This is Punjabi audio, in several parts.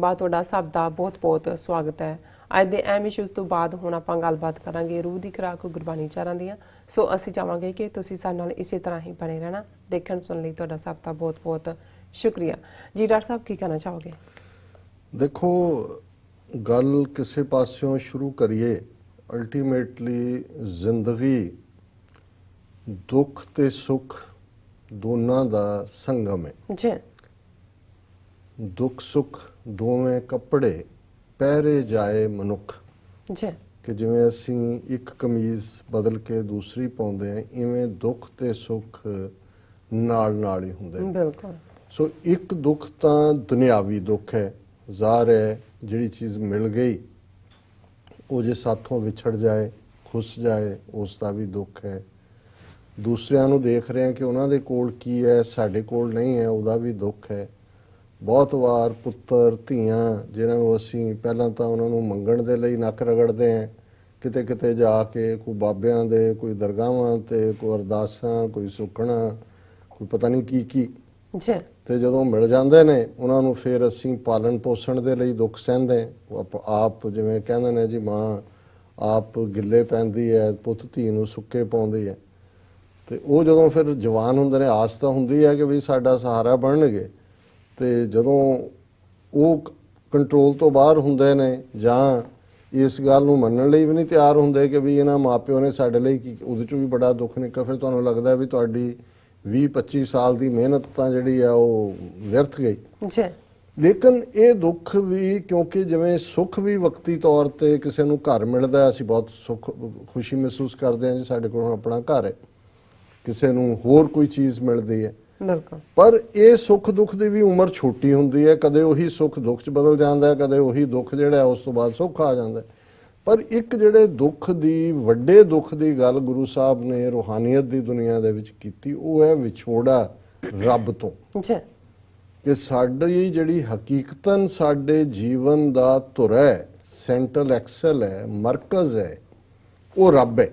ਬਾਤ ਤੁਹਾਡਾ ਸਭ ਦਾ ਬਹੁਤ-ਬਹੁਤ ਸਵਾਗਤ ਹੈ। ਅੱਜ ਦੇ ਅਹਿਮ ਇਸ਼ੂਜ਼ ਤੋਂ ਬਾਅਦ ਹੁਣ ਆਪਾਂ ਗੱਲਬਾਤ ਕਰਾਂਗੇ ਰੂਹ ਦੀ ਖੁਰਾਕ ਗੁਰਬਾਣੀ ਚਾਰਾਂ ਦੀਆਂ। ਸੋ ਅਸੀਂ ਚਾਹਾਂਗੇ ਕਿ ਤੁਸੀਂ ਸਾਡੇ ਨਾਲ ਇਸੇ ਤਰ੍ਹਾਂ ਹੀ ਬਣੇ ਰਹਿਣਾ। ਦੇਖਣ ਸੁਣਨ ਲਈ ਤੁਹਾਡਾ ਸਭ ਦਾ ਬਹੁਤ-ਬਹੁਤ ਸ਼ੁਕਰੀਆ। ਜੀ ਡਾਕਟਰ ਸਾਹਿਬ ਕੀ ਕਹਿਣਾ ਚਾਹੋਗੇ? ਦੇਖੋ, ਗੱਲ ਕਿਸੇ ਪਾਸਿਓਂ ਸ਼ੁਰੂ ਕਰੀਏ। ਅਲਟੀਮੇਟਲੀ ਜ਼ਿੰਦਗੀ ਦੁੱਖ ਤੇ ਸੁੱਖ ਦੋਨਾਂ ਦਾ ਸੰਗਮ ਹੈ। ਜੀ ਦੁੱਖ ਸੁੱਖ ਦੋਵੇਂ ਕੱਪੜੇ ਪਹਿਰੇ ਜਾਏ ਮਨੁੱਖ। ਜੀ ਕਿ ਜਿਵੇਂ ਅਸੀਂ ਇੱਕ ਕਮੀਜ਼ ਬਦਲ ਕੇ ਦੂਸਰੀ ਪਾਉਂਦੇ ਹਾਂ, ਇਵੇਂ ਦੁੱਖ ਤੇ ਸੁੱਖ ਨਾਲ ਨਾਲ ਹੀ ਹੁੰਦੇ ਨੇ। ਬਿਲਕੁਲ। ਸੋ ਇੱਕ ਦੁੱਖ ਤਾਂ ਦੁਨਿਆਵੀ ਦੁੱਖ ਹੈ, ਜ਼ਾਹਰ ਹੈ ਜਿਹੜੀ ਚੀਜ਼ ਮਿਲ ਗਈ ਉਹ ਜੇ ਸਾਥੋਂ ਵਿਛੜ ਜਾਏ, ਖੁੱਸ ਜਾਏ, ਉਸ ਦਾ ਵੀ ਦੁੱਖ ਹੈ। ਦੂਸਰਿਆਂ ਨੂੰ ਦੇਖ ਰਹੇ ਹਾਂ ਕਿ ਉਹਨਾਂ ਦੇ ਕੋਲ ਕੀ ਹੈ, ਸਾਡੇ ਕੋਲ ਨਹੀਂ ਹੈ, ਉਹਦਾ ਵੀ ਦੁੱਖ ਹੈ। ਬਹੁਤ ਵਾਰ ਪੁੱਤਰ ਧੀਆਂ ਜਿਨ੍ਹਾਂ ਨੂੰ ਅਸੀਂ ਪਹਿਲਾਂ ਤਾਂ ਉਹਨਾਂ ਨੂੰ ਮੰਗਣ ਦੇ ਲਈ ਨੱਕ ਰਗੜਦੇ ਹਾਂ, ਕਿਤੇ ਕਿਤੇ ਜਾ ਕੇ ਕੋਈ ਬਾਬਿਆਂ ਦੇ, ਕੋਈ ਦਰਗਾਹਾਂ ਤੇ, ਕੋਈ ਅਰਦਾਸਾਂ, ਕੋਈ ਸੁੱਖਣਾ, ਕੋਈ ਪਤਾ ਨਹੀਂ ਕੀ ਕੀ, ਤੇ ਜਦੋਂ ਮਿਲ ਜਾਂਦੇ ਨੇ ਉਹਨਾਂ ਨੂੰ ਫਿਰ ਅਸੀਂ ਪਾਲਣ ਪੋਸ਼ਣ ਦੇ ਲਈ ਦੁੱਖ ਸਹਿੰਦੇ। ਆਪ ਜਿਵੇਂ ਕਹਿੰਦੇ ਨੇ ਜੀ, ਮਾਂ ਆਪ ਗਿੱਲੇ ਪੈਂਦੀ ਹੈ, ਪੁੱਤ ਧੀ ਨੂੰ ਸੁੱਕੇ ਪਾਉਂਦੀ ਹੈ। ਤੇ ਉਹ ਜਦੋਂ ਫਿਰ ਜਵਾਨ ਹੁੰਦੇ ਨੇ, ਆਸ ਤਾਂ ਹੁੰਦੀ ਹੈ ਕਿ ਵੀ ਸਾਡਾ ਸਹਾਰਾ ਬਣਨਗੇ, ਤੇ ਜਦੋਂ ਉਹ ਕੰਟਰੋਲ ਤੋਂ ਬਾਹਰ ਹੁੰਦੇ ਨੇ ਜਾਂ ਇਸ ਗੱਲ ਨੂੰ ਮੰਨਣ ਲਈ ਵੀ ਨਹੀਂ ਤਿਆਰ ਹੁੰਦੇ ਕਿ ਵੀ ਇਹਨਾਂ ਮਾਪਿਓ ਨੇ ਸਾਡੇ ਲਈ ਕੀ, ਉਹਦੇ 'ਚੋਂ ਵੀ ਬੜਾ ਦੁੱਖ ਨਿਕਲ, ਫਿਰ ਤੁਹਾਨੂੰ ਲੱਗਦਾ ਵੀ ਤੁਹਾਡੀ 20-25 ਸਾਲ ਦੀ ਮਿਹਨਤ ਤਾਂ ਜਿਹੜੀ ਆ ਉਹ ਵਿਅਰਥ ਗਈ। ਲੇਕਿਨ ਇਹ ਦੁੱਖ ਵੀ, ਕਿਉਂਕਿ ਜਿਵੇਂ ਸੁੱਖ ਵੀ ਵਕਤੀ ਤੌਰ ਤੇ ਕਿਸੇ ਨੂੰ ਘਰ ਮਿਲਦਾ, ਅਸੀਂ ਬਹੁਤ ਸੁੱਖ ਖੁਸ਼ੀ ਮਹਿਸੂਸ ਕਰਦੇ ਹਾਂ ਜੀ ਸਾਡੇ ਕੋਲ ਆਪਣਾ ਘਰ ਹੈ, ਕਿਸੇ ਨੂੰ ਹੋਰ ਕੋਈ ਚੀਜ਼ ਮਿਲਦੀ ਹੈ। ਪਰ ਇਹ ਸੁੱਖ ਦੁੱਖ ਦੀ ਵੀ ਉਮਰ ਛੋਟੀ ਹੁੰਦੀ ਹੈ। ਕਦੇ ਉਹੀ ਸੁੱਖ ਦੁੱਖ 'ਚ ਬਦਲ ਜਾਂਦਾ ਹੈ, ਕਦੇ ਉਹੀ ਦੁੱਖ ਜਿਹੜਾ ਉਸ ਤੋਂ ਬਾਅਦ ਸੁੱਖ ਆ ਜਾਂਦਾ। ਪਰ ਇੱਕ ਜਿਹੜੇ ਦੁੱਖ ਦੀ, ਵੱਡੇ ਦੁੱਖ ਦੀ ਗੱਲ ਗੁਰੂ ਸਾਹਿਬ ਨੇ ਰੂਹਾਨੀਅਤ ਦੀ ਦੁਨੀਆ ਦੇ ਵਿੱਚ ਕੀਤੀ, ਉਹ ਹੈ ਵਿਛੋੜਾ ਰੱਬ ਤੋਂ। ਕਿ ਸਾਡੀ ਜਿਹੜੀ ਹਕੀਕਤਨ ਸਾਡੇ ਜੀਵਨ ਦਾ ਧੁਰ ਹੈ, ਸੈਂਟਰਲ ਐਕਸਲ ਹੈ, ਮਰਕਜ਼ ਹੈ, ਉਹ ਰੱਬ ਹੈ।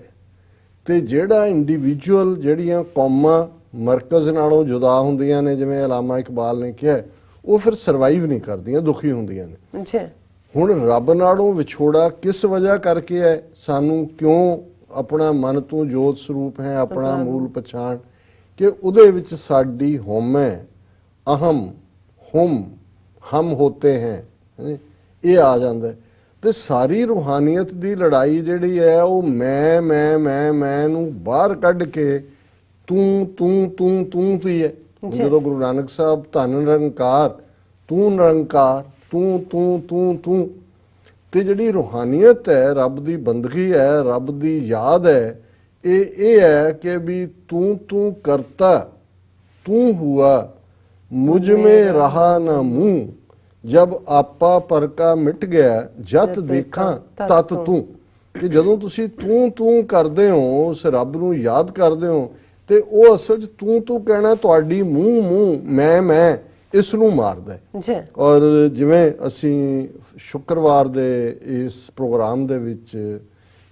ਤੇ ਜਿਹੜਾ ਇੰਡੀਵਿਜੂਅਲ, ਜਿਹੜੀਆਂ ਕੌਮਾਂ ਮਰਕਜ਼ ਨਾਲੋਂ ਜੁਦਾ ਹੁੰਦੀਆਂ ਨੇ, ਜਿਵੇਂ ਅਲਾਮਾ ਇਕਬਾਲ ਨੇ ਕਿਹਾ, ਉਹ ਫਿਰ ਸਰਵਾਈਵ ਨਹੀਂ ਕਰਦੀਆਂ, ਦੁਖੀ ਹੁੰਦੀਆਂ ਨੇ। ਹੁਣ ਰੱਬ ਨਾਲੋਂ ਵਿਛੋੜਾ ਕਿਸ ਵਜ੍ਹਾ ਕਰਕੇ ਹੈ? ਸਾਨੂੰ ਕਿਉਂ ਆਪਣਾ ਮਨ ਤੋਂ ਜੋਤ ਸਰੂਪ ਹੈ, ਆਪਣਾ ਮੂਲ ਪਛਾਣ, ਕਿ ਉਹਦੇ ਵਿੱਚ ਸਾਡੀ ਹਉਮੈ, ਅਹਮ, ਹੁਮ, ਹਮ ਹੋਤੇ ਹੈ, ਇਹ ਆ ਜਾਂਦਾ। ਤੇ ਸਾਰੀ ਰੂਹਾਨੀਅਤ ਦੀ ਲੜਾਈ ਜਿਹੜੀ ਹੈ ਉਹ ਮੈਂ ਨੂੰ ਬਾਹਰ ਕੱਢ ਕੇ ਤੂੰ ਹੀ ਹੈ। ਜਦੋਂ ਗੁਰੂ ਨਾਨਕ ਸਾਹਿਬ ਧੰਨ ਨਿਰੰਕਾਰ, ਤੂੰ ਨਿਰੰਕਾਰ, ਤੂੰ ਤੇ ਜਿਹੜੀ ਰੂਹਾਨੀਅਤ ਹੈ, ਰੱਬ ਦੀ ਬੰਦਗੀ ਹੈ, ਰੱਬ ਦੀ ਯਾਦ ਹੈ, ਇਹ ਹੈ ਕਿ ਵੀ ਤੂੰ ਕਰਤਾ, ਤੂੰ ਹੁਆ, ਮੁਝ ਮੇਂ ਰਹਾ ਨਾ ਮੂੰਹ, ਜਬ ਆਪਾ ਪਰਕਾ ਮਿਟ ਗਿਆ, ਜਤ ਦੇਖਾਂ ਤਤ ਤੂੰ। ਕਿ ਜਦੋਂ ਤੁਸੀਂ ਤੂੰ ਕਰਦੇ ਹੋ, ਉਸ ਰੱਬ ਨੂੰ ਯਾਦ ਕਰਦੇ ਹੋ, ਤੇ ਉਹ ਅਸਲ 'ਚ ਤੂੰ ਕਹਿਣਾ ਤੁਹਾਡੀ ਮੂੰਹ ਮੈਂ ਇਸ ਨੂੰ ਮਾਰਦਾ ਹੈ। ਔਰ ਜਿਵੇਂ ਅਸੀਂ ਸ਼ੁੱਕਰਵਾਰ ਦੇ ਇਸ ਪ੍ਰੋਗਰਾਮ ਦੇ ਵਿੱਚ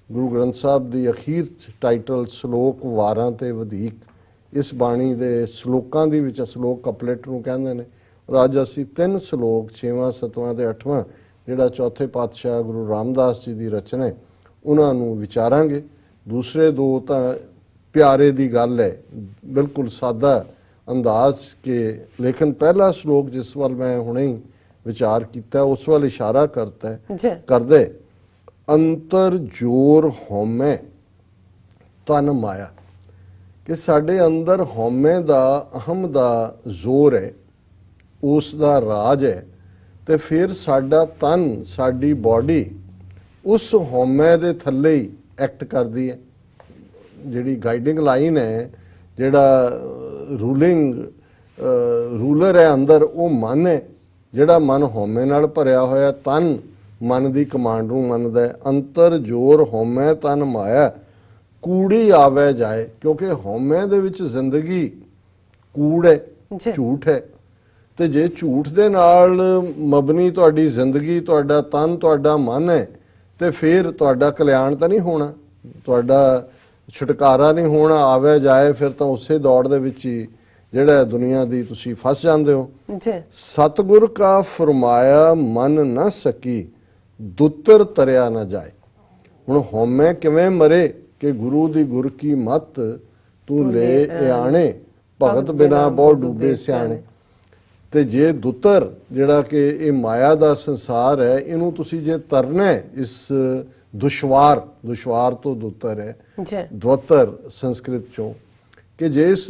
ਗੁਰੂ ਗ੍ਰੰਥ ਸਾਹਿਬ ਦੀ ਅਖੀਰ 'ਚ ਟਾਈਟਲ ਸ਼ਲੋਕ ਵਾਰਾਂ ਤੇ ਵਧੀਕ, ਇਸ ਬਾਣੀ ਦੇ ਸ਼ਲੋਕਾਂ ਦੇ ਵਿੱਚ ਸ਼ਲੋਕ ਕਪਲੇਟ ਨੂੰ ਕਹਿੰਦੇ ਨੇ। ਅੱਜ ਅਸੀਂ 3 ਸ਼ਲੋਕ 6ਵਾਂ 7ਵਾਂ ਤੇ 8ਵਾਂ ਜਿਹੜਾ ਚੌਥੇ ਪਾਤਸ਼ਾਹ ਗੁਰੂ ਰਾਮਦਾਸ ਜੀ ਦੀ ਰਚਨਾ ਹੈ, ਉਹਨਾਂ ਨੂੰ ਵਿਚਾਰਾਂਗੇ। ਦੂਸਰੇ 2 ਤਾਂ ਪਿਆਰੇ ਦੀ ਗੱਲ ਹੈ, ਬਿਲਕੁਲ ਸਾਦਾ ਅੰਦਾਜ਼ ਕੇ, ਲੇਕਿਨ ਪਹਿਲਾ ਸ਼ਲੋਕ ਜਿਸ ਵੱਲ ਮੈਂ ਹੁਣੇ ਹੀ ਵਿਚਾਰ ਕੀਤਾ, ਉਸ ਵੱਲ ਇਸ਼ਾਰਾ ਕਰਦੇ, ਅੰਤਰ ਜੋਰ ਹਉਮੈ ਤਨ ਮਾਇਆ। ਕਿ ਸਾਡੇ ਅੰਦਰ ਹਉਮੈ ਦਾ, ਅਹਮ ਦਾ ਜ਼ੋਰ ਹੈ, ਉਸ ਦਾ ਰਾਜ ਹੈ, ਤੇ ਫਿਰ ਸਾਡਾ ਤਨ, ਸਾਡੀ ਬਾਡੀ ਉਸ ਹਉਮੈ ਦੇ ਥੱਲੇ ਹੀ ਐਕਟ ਕਰਦੀ ਹੈ। ਜਿਹੜੀ ਗਾਈਡਿੰਗ ਲਾਈਨ ਹੈ, ਜਿਹੜਾ ਰੂਲਰ ਹੈ ਅੰਦਰ, ਉਹ ਮਨ ਹੈ। ਜਿਹੜਾ ਮਨ ਹਉਮੈ ਨਾਲ ਭਰਿਆ ਹੋਇਆ, ਤਨ ਮਨ ਦੀ ਕਮਾਂਡ ਨੂੰ ਮੰਨਦਾ ਹੈ। ਅੰਤਰ ਜੋਰ ਹਉਮੈ ਤਨ ਮਾਇਆ, ਕੂੜੀ ਆਵੇ ਜਾਏ। ਕਿਉਂਕਿ ਹਉਮੈ ਦੇ ਵਿੱਚ ਜ਼ਿੰਦਗੀ ਕੂੜ ਹੈ, ਝੂਠ ਹੈ। ਤੇ ਜੇ ਝੂਠ ਦੇ ਨਾਲ ਮਬਨੀ ਤੁਹਾਡੀ ਜ਼ਿੰਦਗੀ, ਤੁਹਾਡਾ ਤਨ, ਤੁਹਾਡਾ ਮਨ ਹੈ, ਤੇ ਫਿਰ ਤੁਹਾਡਾ ਕਲਿਆਣ ਤਾਂ ਨਹੀਂ ਹੋਣਾ, ਤੁਹਾਡਾ ਛੁਟਕਾਰਾ ਨਹੀਂ ਹੋਣਾ। ਆਵੇ ਜਾਏ ਫਿਰ ਤਾਂ ਉਸੇ ਦੌੜ ਦੇ ਵਿੱਚ ਹੀ ਜਿਹੜਾ ਹੈ ਦੁਨੀਆ ਦੀ ਤੁਸੀਂ ਫਸ ਜਾਂਦੇ ਹੋ। ਜੀ ਸਤਿਗੁਰ ਕਾ ਫਰਮਾਇਆ ਮਨ ਨਾ ਸਕੀ, ਦੁੱਤਰ ਤਰਿਆ ਨਾ ਜਾਏ। ਹੁਣ ਹਉਮੈ ਕਿਵੇਂ ਮਰੇ ਕਿ ਗੁਰੂ ਦੀ ਗੁਰ ਕੀ ਮਤ ਤੂੰ ਲੈ ਆਣੇ, ਭਗਤ ਬਿਨਾ ਬਹੁ ਡੂਬੇ ਸਿਆਣੇ। ਤੇ ਜੇ ਦੁੱਤਰ ਜਿਹੜਾ ਕਿ ਇਹ ਮਾਇਆ ਦਾ ਸੰਸਾਰ ਹੈ, ਇਹਨੂੰ ਤੁਸੀਂ ਜੇ ਤਰਨਾ ਹੈ, ਇਸ ਦੁਸ਼ਵਾਰ ਤੋਂ ਦੁੱਤਰ ਹੈ, ਜੀ ਦੁੱਤਰ ਸੰਸਕ੍ਰਿਤ ਚੋਂ, ਕਿ ਜੇ ਇਸ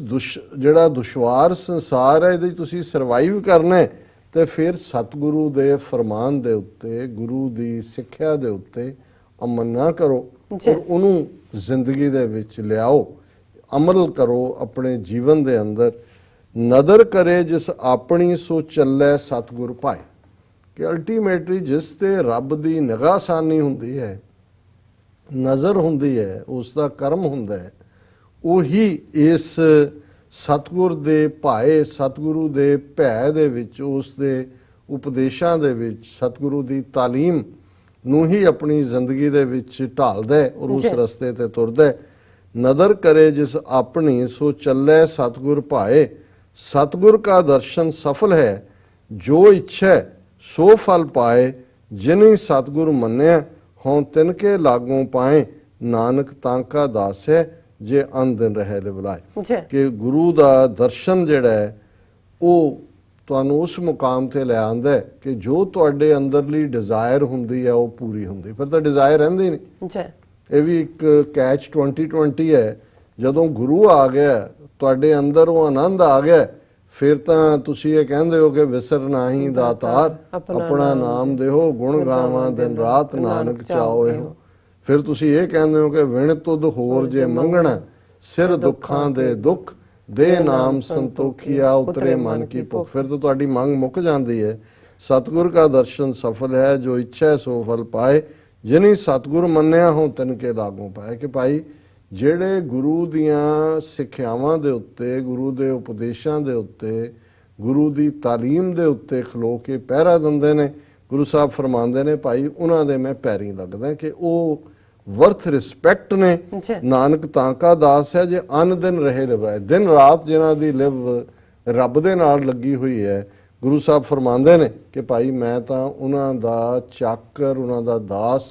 ਜਿਹੜਾ ਦੁਸ਼ਵਾਰ ਸੰਸਾਰ ਹੈ ਇਹਦੇ 'ਚ ਤੁਸੀਂ ਸਰਵਾਈਵ ਕਰਨਾ ਹੈ, ਤੇ ਫਿਰ ਸਤਿਗੁਰੂ ਦੇ ਫਰਮਾਨ ਦੇ ਉੱਤੇ, ਗੁਰੂ ਦੀ ਸਿੱਖਿਆ ਦੇ ਉੱਤੇ ਅਮਲ ਨਾ ਕਰੋ ਔਰ ਉਹਨੂੰ ਜ਼ਿੰਦਗੀ ਦੇ ਵਿੱਚ ਲਿਆਓ, ਅਮਲ ਕਰੋ ਆਪਣੇ ਜੀਵਨ ਦੇ ਅੰਦਰ। ਨਦਰ ਕਰੇ ਜਿਸ ਆਪਣੀ ਸੋ ਚੱਲੇ ਸਤਿਗੁਰ ਭਾਏ, ਕਿ ਅਲਟੀਮੇਟਲੀ ਜਿਸ ਤੇ ਰੱਬ ਦੀ ਨਿਗਾਹਸਾਨੀ ਹੁੰਦੀ ਹੈ, ਨਜ਼ਰ ਹੁੰਦੀ ਹੈ, ਉਸ ਦਾ ਕਰਮ ਹੁੰਦਾ ਹੈ, ਉਹੀ ਇਸ ਸਤਿਗੁਰ ਦੇ ਭਾਏ, ਸਤਿਗੁਰੂ ਦੇ ਭੈ ਦੇ ਵਿੱਚ, ਉਸ ਦੇ ਉਪਦੇਸ਼ਾਂ ਦੇ ਵਿੱਚ, ਸਤਿਗੁਰੂ ਦੀ ਤਾਲੀਮ ਨੂੰ ਹੀ ਆਪਣੀ ਜ਼ਿੰਦਗੀ ਦੇ ਵਿੱਚ ਢਾਲਦਾ ਹੈ ਔਰ ਉਸ ਰਸਤੇ ਤੇ ਤੁਰਦਾ ਹੈ। ਨਦਰ ਕਰੇ ਜਿਸ ਆਪਣੀ ਸੋ ਚੱਲੇ ਸਤਿਗੁਰ ਭਾਏ, ਸਤਿਗੁਰ ਕਾ ਦਰਸ਼ਨ ਸਫਲ ਹੈ, ਜੋ ਇੱਛੈ ਸੋ ਫਲ ਪਾਏ। ਜਿਨੀ ਸਤਿਗੁਰ ਮੰਨਿਆ ਹੋਂ ਤਿਨਕੇ ਲਾਗੋਂ ਪਾਏ, ਨਾਨਕ ਤਾਂਕਾ ਦਾਸ ਹੈ ਜੇ ਅਨ ਦਿਨ ਰਹੇ ਲਿਵਲਾਏ। ਕਿ ਗੁਰੂ ਦਾ ਦਰਸ਼ਨ ਜਿਹੜਾ ਹੈ ਉਹ ਤੁਹਾਨੂੰ ਉਸ ਮੁਕਾਮ ਤੇ ਲੈ ਆਉਂਦਾ ਹੈ ਕਿ ਜੋ ਤੁਹਾਡੇ ਅੰਦਰਲੀ ਡਿਜ਼ਾਇਰ ਹੁੰਦੀ ਹੈ ਉਹ ਪੂਰੀ ਹੁੰਦੀ, ਫਿਰ ਤਾਂ ਡਿਜ਼ਾਇਰ ਰਹਿੰਦੀ ਨਹੀਂ। ਇਹ ਵੀ ਇੱਕ ਕੈਚ 2020 ਹੈ। ਜਦੋਂ ਗੁਰੂ ਆ ਗਿਆ ਤੁਹਾਡੇ ਅੰਦਰ, ਉਹ ਆਨੰਦ ਆ ਗਿਆ, ਫਿਰ ਤਾਂ ਤੁਸੀਂ ਇਹ ਕਹਿੰਦੇ ਹੋ ਕਿ ਵਿਸਰ ਨਾਹੀ ਦਾਤਾਰ, ਆਪਣਾ ਨਾਮ ਦੇਹੋ, ਗੁਣ ਗਾਵਾਂ ਦਿਨ ਰਾਤ, ਨਾਨਕ ਚਾਓ ਇਹੋ। ਫਿਰ ਤੁਸੀਂ ਇਹ ਕਹਿੰਦੇ ਹੋ ਕਿ ਵਿਣ ਤੁਧ ਹੋਰ ਜੇ ਮੰਗਣਾ, ਸਿਰ ਦੁੱਖਾਂ ਦੇ ਦੁੱਖ, ਦੇ ਨਾਮ ਸੰਤੋਖੀਆ, ਉਤਰੇ ਮਨ ਕੀ ਭੁੱਖ। ਫਿਰ ਤਾਂ ਤੁਹਾਡੀ ਮੰਗ ਮੁੱਕ ਜਾਂਦੀ ਹੈ। ਸਤਿਗੁਰ ਕਾ ਦਰਸ਼ਨ ਸਫਲ ਹੈ, ਜੋ ਇੱਛਾ ਸੋ ਫਲ ਪਾਏ। ਜਿਨੀ ਸਤਿਗੁਰ ਮੰਨਿਆ ਹੋ ਤਿਨਕੇ ਲਾਗੋਂ ਪਾਏ। ਕਿ ਭਾਈ ਜਿਹੜੇ ਗੁਰੂ ਦੀਆਂ ਸਿੱਖਿਆਵਾਂ ਦੇ ਉੱਤੇ, ਗੁਰੂ ਦੇ ਉਪਦੇਸ਼ਾਂ ਦੇ ਉੱਤੇ, ਗੁਰੂ ਦੀ ਤਾਲੀਮ ਦੇ ਉੱਤੇ ਖਲੋ ਕੇ ਪਹਿਰਾ ਦਿੰਦੇ ਨੇ, ਗੁਰੂ ਸਾਹਿਬ ਫਰਮਾਉਂਦੇ ਨੇ ਭਾਈ ਉਹਨਾਂ ਦੇ ਮੈਂ ਪੈਰੀਂ ਲੱਗਦਾ, ਕਿ ਉਹ ਵਰਥ ਰਿਸਪੈਕਟ ਨੇ। ਨਾਨਕ ਤਾਂਕਾ ਦਾਸ ਹੈ ਜੇ ਅਨ ਦਿਨ ਰਹੇ ਲਿਵਾਏ। ਦਿਨ ਰਾਤ ਜਿਨ੍ਹਾਂ ਦੀ ਲਿਵ ਰੱਬ ਦੇ ਨਾਲ ਲੱਗੀ ਹੋਈ ਹੈ, ਗੁਰੂ ਸਾਹਿਬ ਫਰਮਾਉਂਦੇ ਨੇ ਕਿ ਭਾਈ ਮੈਂ ਤਾਂ ਉਹਨਾਂ ਦਾ ਚਾਕਰ, ਉਹਨਾਂ ਦਾ ਦਾਸ,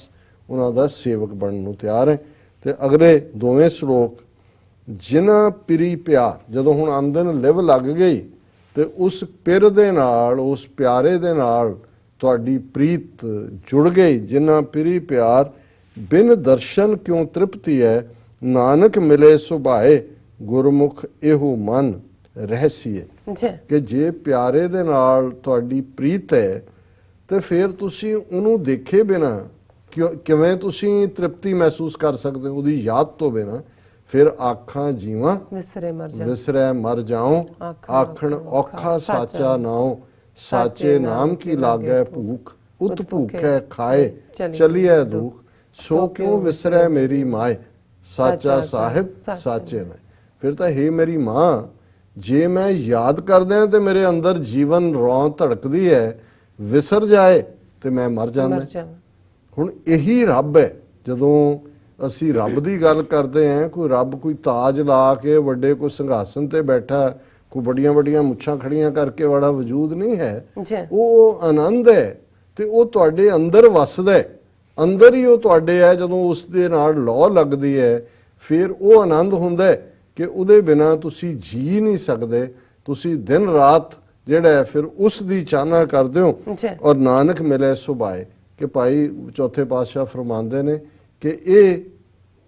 ਉਹਨਾਂ ਦਾ ਸੇਵਕ ਬਣਨ ਨੂੰ ਤਿਆਰ ਹੈ। ਤੇ ਅਗਲੇ ਦੋਵੇਂ ਸ਼ਲੋਕ, ਜਿਨ੍ਹਾਂ ਪਿਰੀ ਪਿਆਰ, ਜਦੋਂ ਹੁਣ ਆਮਦਨ ਲਿਵ ਲੱਗ ਗਈ ਤੇ ਉਸ ਪਿਰ ਦੇ ਨਾਲ, ਉਸ ਪਿਆਰੇ ਦੇ ਨਾਲ ਤੁਹਾਡੀ ਪ੍ਰੀਤ ਜੁੜ ਗਈ। ਜਿਨ੍ਹਾਂ ਪਿਰੀ ਪਿਆਰ, ਬਿਨ ਦਰਸ਼ਨ ਕਿਉਂ ਤ੍ਰਿਪਤੀ ਹੈ, ਨਾਨਕ ਮਿਲੇ ਸੁਭਾਏ, ਗੁਰਮੁਖ ਇਹੋ ਮਨ ਰਹਿਸੀਏ। ਕਿ ਜੇ ਪਿਆਰੇ ਦੇ ਨਾਲ ਤੁਹਾਡੀ ਪ੍ਰੀਤ ਹੈ ਤੇ ਫਿਰ ਤੁਸੀਂ ਉਹਨੂੰ ਦੇਖੇ ਬਿਨਾ ਕਿਵੇਂ ਤੁਸੀਂ ਤ੍ਰਿਪਤੀ ਮਹਿਸੂਸ ਕਰ ਸਕਦੇ ਹੋ, ਉਹਦੀ ਯਾਦ ਤੋਂ ਬਿਨਾ। ਫਿਰ ਆਖਾਂ ਜੀਵਾਂ ਵਿਸਰੈ ਮਰ ਜਾਉ, ਆਖਣ ਔਖਾ ਸਾਚਾ ਨਾਉ, ਸਾਚੇ ਨਾਮ ਕੀ ਲਾਗੈ ਭੂਖ, ਉਤ ਭੂਖੈ ਖਾਏ ਚਲੀਐ ਦੁਖ, ਸੋ ਕਿਉਂ ਵਿਸਰੈ ਮੇਰੀ ਮਾਏ, ਸਾਚਾ ਸਾਹਿਬ ਸਾਚੇ ਮੈਂ। ਫਿਰ ਤਾਂ ਹੇ ਮੇਰੀ ਮਾਂ, ਜੇ ਮੈਂ ਯਾਦ ਕਰਦਿਆਂ ਤੇ ਮੇਰੇ ਅੰਦਰ ਜੀਵਨ ਰੌਂ ਧੜਕਦੀ ਹੈ, ਵਿਸਰ ਜਾਏ ਤੇ ਮੈਂ ਮਰ ਜਾਂਦਾ। ਹੁਣ ਇਹੀ ਰੱਬ ਹੈ। ਜਦੋਂ ਅਸੀਂ ਰੱਬ ਦੀ ਗੱਲ ਕਰਦੇ ਹਾਂ, ਕੋਈ ਰੱਬ ਕੋਈ ਤਾਜ ਲਾ ਕੇ ਵੱਡੇ ਕੋਈ ਸਿੰਘਾਸਨ ਤੇ ਬੈਠਾ, ਕੋਈ ਵੱਡੀਆਂ ਵੱਡੀਆਂ ਮੁੱਛਾਂ ਖੜੀਆਂ ਕਰਕੇ ਵਾਲਾ ਵਜੂਦ ਨਹੀਂ ਹੈ। ਉਹ ਆਨੰਦ ਹੈ ਤੇ ਉਹ ਤੁਹਾਡੇ ਅੰਦਰ ਵਸਦਾ ਹੈ, ਅੰਦਰ ਹੀ ਉਹ ਤੁਹਾਡੇ ਹੈ। ਜਦੋਂ ਉਸ ਦੇ ਨਾਲ ਲੌ ਲੱਗਦੀ ਹੈ, ਫਿਰ ਉਹ ਆਨੰਦ ਹੁੰਦਾ ਹੈ ਕਿ ਉਹਦੇ ਬਿਨਾ ਤੁਸੀਂ ਜੀ ਨਹੀਂ ਸਕਦੇ। ਤੁਸੀਂ ਦਿਨ ਰਾਤ ਜਿਹੜਾ ਹੈ ਫਿਰ ਉਸ ਦੀ ਚਾਹਨਾ ਕਰਦੇ ਹੋ। ਔਰ ਨਾਨਕ ਮਿਲੇ ਸੁਭਾਏ, ਕਿ ਭਾਈ ਚੌਥੇ ਪਾਤਸ਼ਾਹ ਫਰਮਾਉਂਦੇ ਨੇ ਕਿ ਇਹ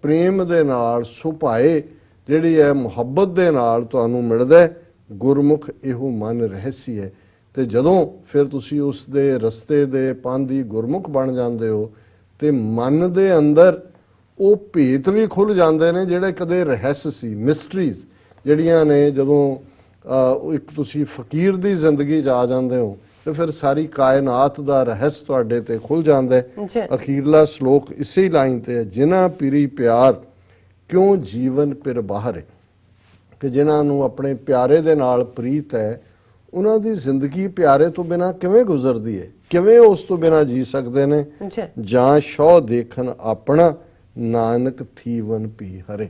ਪ੍ਰੇਮ ਦੇ ਨਾਲ, ਸੁਭਾਏ ਜਿਹੜੀ ਹੈ ਮੁਹੱਬਤ ਦੇ ਨਾਲ ਤੁਹਾਨੂੰ ਮਿਲਦਾ। ਗੁਰਮੁਖ ਇਹੋ ਮਨ ਰਹਿਸੀ ਹੈ। ਤੇ ਜਦੋਂ ਫਿਰ ਤੁਸੀਂ ਉਸ ਦੇ ਰਸਤੇ ਦੇ ਪਾਂਧੀ ਗੁਰਮੁਖ ਬਣ ਜਾਂਦੇ ਹੋ ਤੇ ਮਨ ਦੇ ਅੰਦਰ ਉਹ ਭੇਤ ਵੀ ਖੁੱਲ ਜਾਂਦੇ ਨੇ ਜਿਹੜੇ ਕਦੇ ਰਹੱਸ ਸੀ, ਮਿਸਟਰੀਜ਼ ਜਿਹੜੀਆਂ ਨੇ। ਜਦੋਂ ਇੱਕ ਤੁਸੀਂ ਫਕੀਰ ਦੀ ਜ਼ਿੰਦਗੀ 'ਚ ਆ ਜਾਂਦੇ ਹੋ ਤੇ ਫਿਰ ਸਾਰੀ ਕਾਇਨਾਤ ਦਾ ਰਹੱਸ ਤੁਹਾਡੇ ਤੇ ਖੁੱਲ ਜਾਂਦਾ ਹੈ। ਅਖੀਰਲਾ ਸ਼ਲੋਕ ਇਸੇ ਲਾਈਨ ਤੇ ਹੈ, ਜਿਨ੍ਹਾਂ ਪਿਰੀ ਪਿਆਰ ਕਿਉਂ ਜੀਵਨ ਪਿਰ ਬਾਹਰੇ। ਕਿ ਜਿਨ੍ਹਾਂ ਨੂੰ ਆਪਣੇ ਪਿਆਰੇ ਦੇ ਨਾਲ ਪ੍ਰੀਤ ਹੈ, ਉਹਨਾਂ ਦੀ ਜ਼ਿੰਦਗੀ ਪਿਆਰੇ ਤੋਂ ਬਿਨਾ ਕਿਵੇਂ ਗੁਜ਼ਰਦੀ ਹੈ, ਕਿਵੇਂ ਉਸ ਤੋਂ ਬਿਨਾ ਜੀ ਸਕਦੇ ਨੇ। ਜਾਂ ਸ਼ੌ ਦੇਖਣ ਆਪਣਾ, ਨਾਨਕ ਥੀਵਨ ਪੀ ਹਰੇ।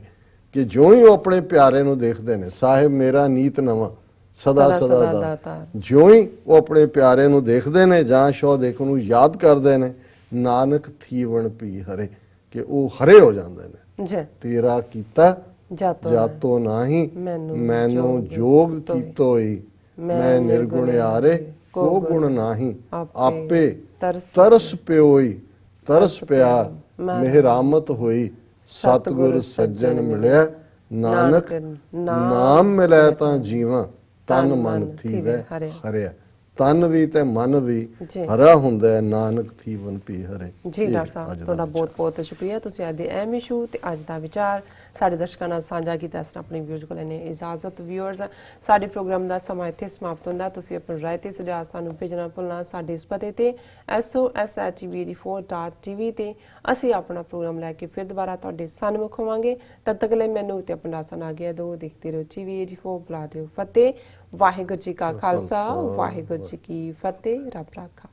ਕਿ ਜਿਉਂ ਹੀ ਉਹ ਆਪਣੇ ਪਿਆਰੇ ਨੂੰ ਦੇਖਦੇ ਨੇ, ਸਾਹਿਬ ਮੇਰਾ ਨੀਤ ਨਵਾਂ, ਸਦਾ ਸਦਾ ਦਾਤਾਰ। ਜਿਉਂ ਹੀ ਉਹ ਆਪਣੇ ਪਿਆਰੇ ਨੂੰ ਦੇਖਦੇ ਨੇ ਜਾਂ ਸ਼ੋ ਦੇਖ ਉਹਨੂੰ ਯਾਦ ਕਰਦੇ ਨੇ, ਨਾਨਕ ਥੀਵਣ ਪੀ ਹਰੇ, ਕਿ ਉਹ ਹਰੇ ਹੋ ਜਾਂਦੇ ਨੇ। ਜੀ ਤੇਰਾ ਕੀਤਾ ਜਾਤੋ ਜਾਤੋ ਨਾਹੀ, ਮੈਨੂੰ ਜੋਗ ਜੋਗ ਕੀਤੋਈ, ਮੈਂ ਨਿਰਗੁਣ ਆਰੇ ਕੋ ਗੁਣ ਨਾਹੀ, ਆਪੇ ਤਰਸ ਪਿਓਈ, ਤਰਸ ਪਿਆ ਮਿਹਰਾਮਤ ਹੋਈ, ਸਤਿਗੁਰ ਸੱਜਣ ਮਿਲਿਆ, ਨਾਨਕ ਨਾਮ ਮਿਲੇ ਤਾਂ ਜੀਵਾਂ, ਤਨ ਮਨ ਥੀਵੈ ਹਰਿਆ। ਤਨ ਵੀ ਤੇ ਮਨ ਵੀ ਹਰਾ ਹੁੰਦਾ ਹੈ, ਨਾਨਕ ਥੀਵਨ ਪੀ ਹਰੇ। ਜੀ ਡਾਕਟਰ ਸਾਹਿਬ, ਤੁਹਾਡਾ ਬਹੁਤ ਬਹੁਤ ਸ਼ੁਕਰੀਆ। ਤੁਸੀਂ ਅੱਜ ਦੇ ਅਹਿਮ ਇਸ਼ੂ ਤੇ ਅੱਜ ਦਾ ਵਿਚਾਰ ਸਾਡੇ ਦਰਸ਼ਕਾਂ ਨਾਲ ਸਾਂਝਾ ਕੀਤਾ। ਇਸ ਤਰ੍ਹਾਂ ਆਪਣੇ ਵਿਊਅਰਸ ਕੋਲ ਲੈਣੇ ਇਜਾਜ਼ਤ। ਵਿਊਅਰਸ, ਸਾਡੇ ਪ੍ਰੋਗਰਾਮ ਦਾ ਸਮਾਂ ਇੱਥੇ ਸਮਾਪਤ ਹੁੰਦਾ। ਤੁਸੀਂ ਆਪਣੇ ਰਾਏ ਤੇ ਸੁਝਾਅ ਸਾਨੂੰ ਭੇਜਣਾ ਭੁੱਲਣਾ ਸਾਡੇ ਇਸ ਪਤੇ ਤੇ soshv84.tv ਤੇ ਅਸੀਂ ਆਪਣਾ ਪ੍ਰੋਗਰਾਮ ਲੈ ਕੇ ਫਿਰ ਦੁਬਾਰਾ ਤੁਹਾਡੇ ਸਨਮੁਖ ਹੋਵਾਂਗੇ। ਤਦ ਤੱਕ ਲਈ ਮੈਨੂੰ ਤੇ ਆਪਣਾ ਸਨ ਆ ਗਿਆ ਦੋ। ਦੇਖਦੇ ਰਹੋ TV84। ਬੁਲਾ ਦਿਓ ਫਤਿਹ। ਵਾਹਿਗੁਰੂ ਜੀ ਕਾ ਖਾਲਸਾ, ਵਾਹਿਗੁਰੂ ਜੀ ਕੀ ਫਤਿਹ। ਰੱਬ ਰਾਖਾ।